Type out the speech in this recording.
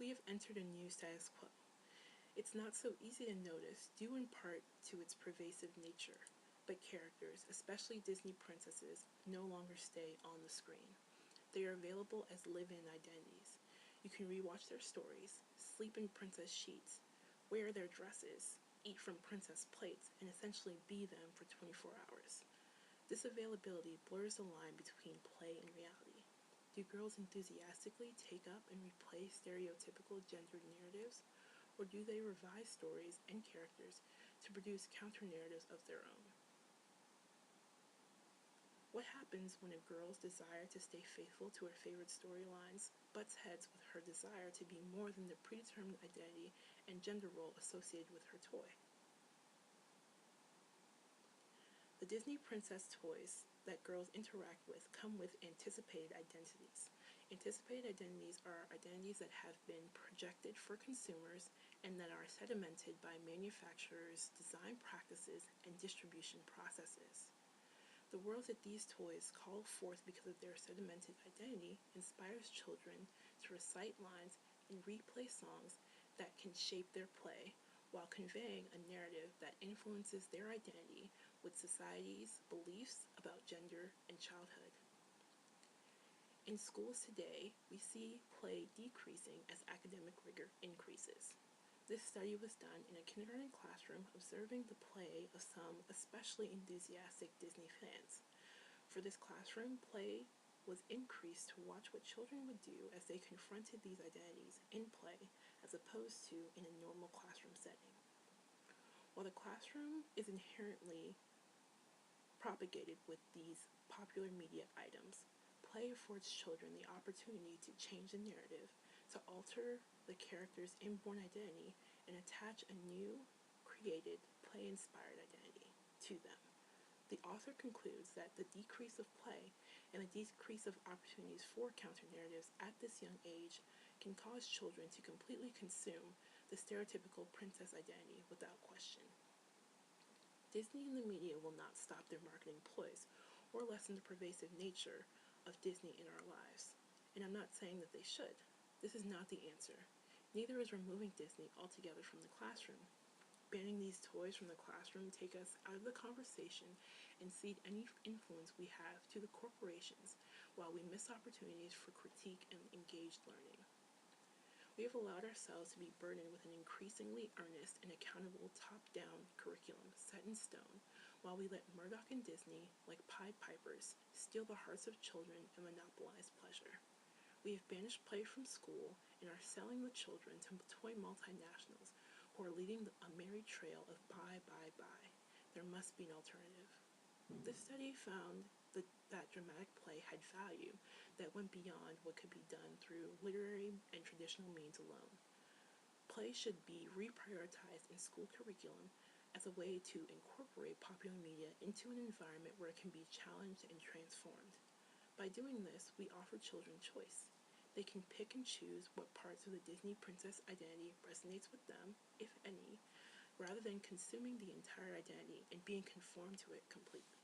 we have entered a new status quo. It's not so easy to notice, due in part to its pervasive nature, but characters, especially Disney princesses, no longer stay on the screen. They are available as live-in identities. You can rewatch their stories, sleep in princess sheets, wear their dresses, eat from princess plates, and essentially be them for 24 hours. This availability blurs the line between play and reality. Do girls enthusiastically take up and replay stereotypical gendered narratives, or do they revise stories and characters to produce counter-narratives of their own? What happens when a girl's desire to stay faithful to her favorite storylines butts heads with her desire to be more than the predetermined identity and gender role associated with her toy? The Disney princess toys that girls interact with come with anticipated identities. Anticipated identities are identities that have been projected for consumers and that are sedimented by manufacturers' design practices and distribution processes. The world that these toys call forth because of their sedimented identity inspires children to recite lines and replay songs that can shape their play, while conveying a narrative that influences their identity with society's beliefs about gender and childhood. In schools today, we see play decreasing as academic rigor increases. This study was done in a kindergarten classroom observing the play of some especially enthusiastic Disney fans. For this classroom, play was increased to watch what children would do as they confronted these identities in play as opposed to in a normal classroom setting. While the classroom is inherently propagated with these popular media items, play affords children the opportunity to change the narrative, to alter the character's inborn identity, and attach a new, created, play-inspired identity to them. The author concludes that the decrease of play and the decrease of opportunities for counter-narratives at this young age can cause children to completely consume the stereotypical princess identity without question. Disney and the media will not stop their marketing ploys or lessen the pervasive nature of Disney in our lives. And I'm not saying that they should. This is not the answer. Neither is removing Disney altogether from the classroom. Banning these toys from the classroom take us out of the conversation and cede any influence we have to the corporations while we miss opportunities for critique and engaged learning. We have allowed ourselves to be burdened with an increasingly earnest and accountable top-down curriculum set in stone, while we let Murdoch and Disney, like Pied Pipers, steal the hearts of children and monopolize pleasure. We have banished play from school and are selling the children to toy multinationals who are leading a merry trail of buy, buy, buy. There must be an alternative. This study found that dramatic play had value that went beyond what could be done through literary and traditional means alone. Play should be reprioritized in school curriculum as a way to incorporate popular media into an environment where it can be challenged and transformed. By doing this, we offer children choice. They can pick and choose what parts of the Disney princess identity resonates with them, if any, rather than consuming the entire identity and being conformed to it completely.